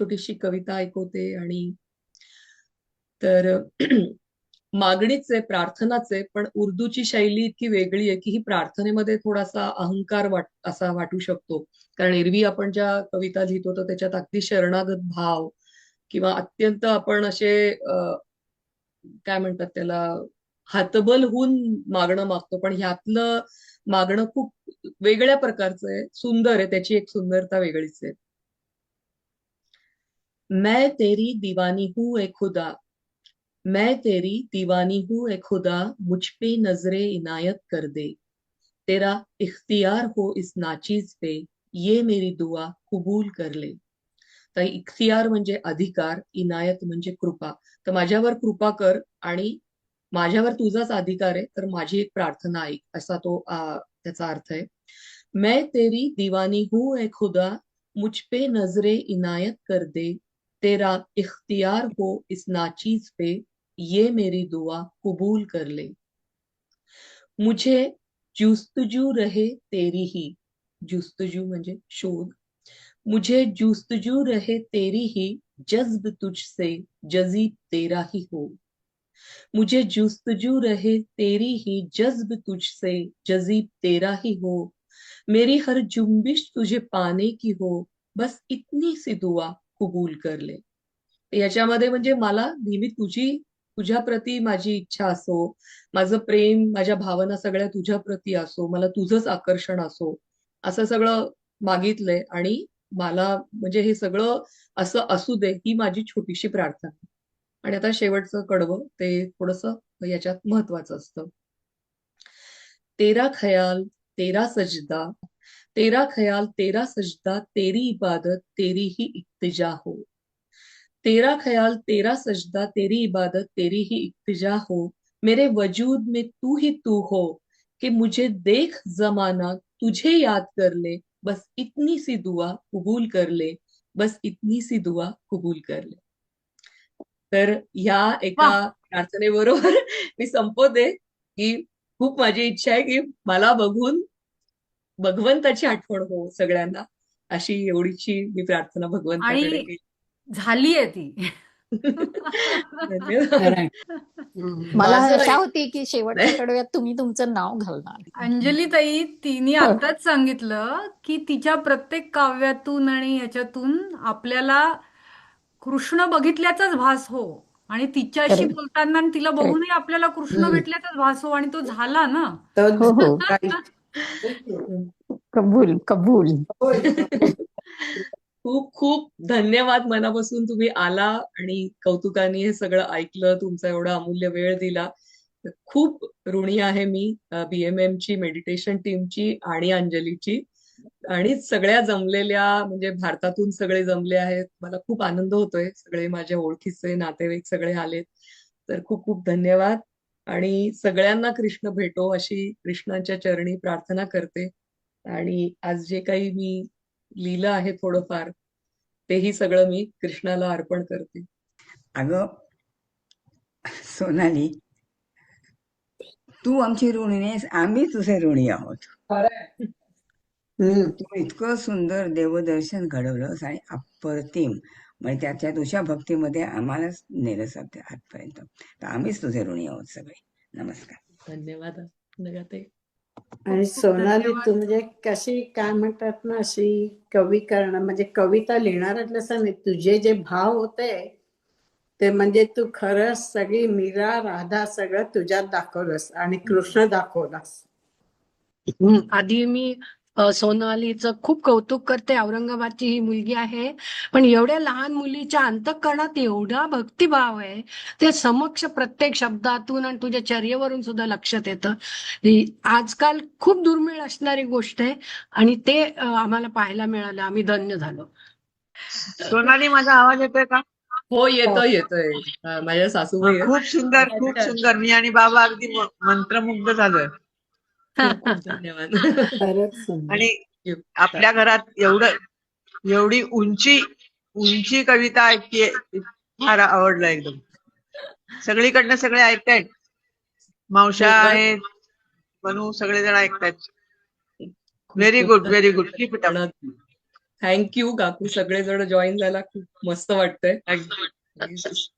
छोटीशी कविता ऐकवते. आणि तर मागणीच आहे, प्रार्थनाच आहे, पण उर्दूची शैली इतकी वेगळी आहे की ही प्रार्थनेमध्ये थोडासा अहंकार असा वाटू शकतो. कारण एरवी आपण ज्या कविता लिहितो तर त्याच्यात अगदी शरणागत भाव किंवा अत्यंत आपण असे काय म्हणतात त्याला, हातबल होऊन मागणं मागतो. पण ह्यातलं मागणं खूप वेगळ्या प्रकारचं आहे, सुंदर आहे, त्याची एक सुंदरता वेगळीच आहे. मैं तेरी दीवानी हूं ए खुदा, मैं तेरी दीवानी हूं ए खुदा, मुझ पे नजरे इनायत कर दे, तेरा इख्तियार हो इस नाचीज पे, ये मेरी दुआ कबूल कर ले. तर इख्तियार म्हणजे अधिकार, इनायत म्हणजे कृपा. तर माझ्यावर कृपा कर आणि माझ्यावर तुझाच अधिकार आहे, तर माझी एक प्रार्थना ऐक, असा तो त्याचा अर्थ आहे. मैं तेरी दीवानी हूं ए खुदा, मुझ पे नजरे इनायत कर दे, तेरा इख्तियार हो इस नाचीज पे, ये मेरी दुआ कबूल कर ले. मुझे जुस्तजू रहे तेरी ही, जुस्तजू म्हणजे शोध, मुझे जुस्तजू रहे तेरी ही, जज्ब तुझसे जजीब तेरा ही हो. मुझे जुस्तजू रहे तेरी ही, जज्ब तुझसे जजीब तेरा ही हो. मेरी हर जुम्बिश तुझे पाने की हो, बस इतनी सी दुआ कबूल कर ले. याच्यामध्ये म्हणजे मला नेहमी तुझ्या प्रती माझी इच्छा असो, माझं प्रेम, माझ्या भावना सगळ्या तुझ्या प्रती असो, मला तुझंच आकर्षण असो, असं सगळं मागितलंय. आणि मला म्हणजे हे सगळं असं असू दे, ही माझी छोटीशी प्रार्थना. आणि आता शेवटचं कडवं ते थोडस याच्यात महत्वाचं असतं. तेरा ख्याल तेरा सजदा, तेरा ख्याल तेरा सजदा, तेरी इबादत तेरी ही इत्तिजा हो. तेरा ख्याल तेरा सजदा, तेरी इबादत तेरी ही इत्तिजा हो. मेरे वजूद में तू ही तू हो, कि मुझे देख जमाना तुझे याद कर ले, बस इतनी सी दुआ कबूल कर ले, बस इतनी सी दुआ कबूल कर ले. तर ह्या एका वा. प्रार्थनेबरोबर मी संपवते की खूप माझी इच्छा आहे की मला बघून भगवंताची आठवण हो सगळ्यांना, अशी एवढीची मी प्रार्थना भगवंताकडे आणि केली. झालीये ती. धन्यवाद. खरंय. मला माझं आशा एक होती की शेवटच्या कडव्यात तुम्ही तुमचं नाव घालणार. अंजली ताई, तिने आताच सांगितलं की तिच्या प्रत्येक काव्यातून आणि याच्यातून आपल्याला कृष्ण बघितल्याचाच भास हो, आणि तिच्याशी खरंय, बोलताना आणि तिला खरंय. बघूनही आपल्याला कृष्ण हम्म. भेटल्याचाच भास हो, आणि तो झाला ना. हो हो, राईट. कबूल कबूल. खूप खूप धन्यवाद मनापासून, तुम्ही आला आणि कौतुकाने हे सगळं ऐकलं, तुमचा एवढा अमूल्य वेळ दिला. खूप ऋणी आहे मी बीएमएम ची, मेडिटेशन टीमची आणि अंजलीची, आणि सगळ्या जमलेल्या, म्हणजे भारतातून सगळे जमले आहेत. मला खूप आनंद होतोय, सगळे माझ्या ओळखीचे नातेवाईक सगळे आलेत. तर खूप खूप धन्यवाद. आणि सगळ्यांना कृष्ण भेटो अशी कृष्णाच्या चरणी प्रार्थना करते. आणि आज जे काही मी लिहिलं आहे थोडंफार, तेही सगळं मी कृष्णाला अर्पण करते. अगं सोनाली, तू आमची ऋणी नाहीस, आम्ही तुझे ऋणी आहोत. तू इतकं सुंदर देवदर्शन घडवलंस आणि अप्रतिम, म्हणजे त्याच्या तुझ्या भक्तीमध्ये आम्हालाच नेलं सध्या आजपर्यंत. तर आम्हीच तुझे ऋणी आहोत सगळे. नमस्कार. धन्यवाद नगाते. आणि खूप खूप सोनाली, धन्यवाद. तू म्हणजे कशी, काय म्हणतात ना, अशी कवी करणं म्हणजे कविता लिहिणाऱ्यातलं असं नाही, तुझे जे भाव होते ते म्हणजे तू खरंच सगळी मीरा राधा सगळं तुझ्यात दाखवलंस आणि कृष्ण दाखवलास. आधी मी सोनालीचं खूप कौतुक करते. औरंगाबादची ही मुलगी आहे, पण एवढ्या लहान मुलीच्या अंतःकरणात एवढा भक्तिभाव आहे, ते समक्ष प्रत्येक शब्दातून आणि तुझ्या चर्येवरून सुद्धा लक्षात येतं. ही आजकाल खूप दुर्मिळ असणारी गोष्ट आहे, आणि ते आम्हाला पाहायला मिळालं. आम्ही धन्य झालो. सोनाली, माझा आवाज येतोय का? हो, येतोय येतोय. माझ्या सासूबाई आहेत. खूप सुंदर, खूप सुंदर. मी आणि बाबा अगदी मंत्रमुग्ध झालोय. खूप खूप धन्यवाद. खरंच सुंदर. आणि आपल्या घरात एवढी उंची कविता ऐकतीये, फार आवडलं एकदम. सगळीकडनं सगळे ऐकतायत, मावशा हो ना? आहेत, बनू, सगळेजण ऐकतायत. खूप व्हेरी खूप गुड, व्हेरी गुड. धन्यवाद. Keep it up. थँक्यू काकू, सगळेजण जॉईन झाला, खूप मस्त वाटतंय. अगदी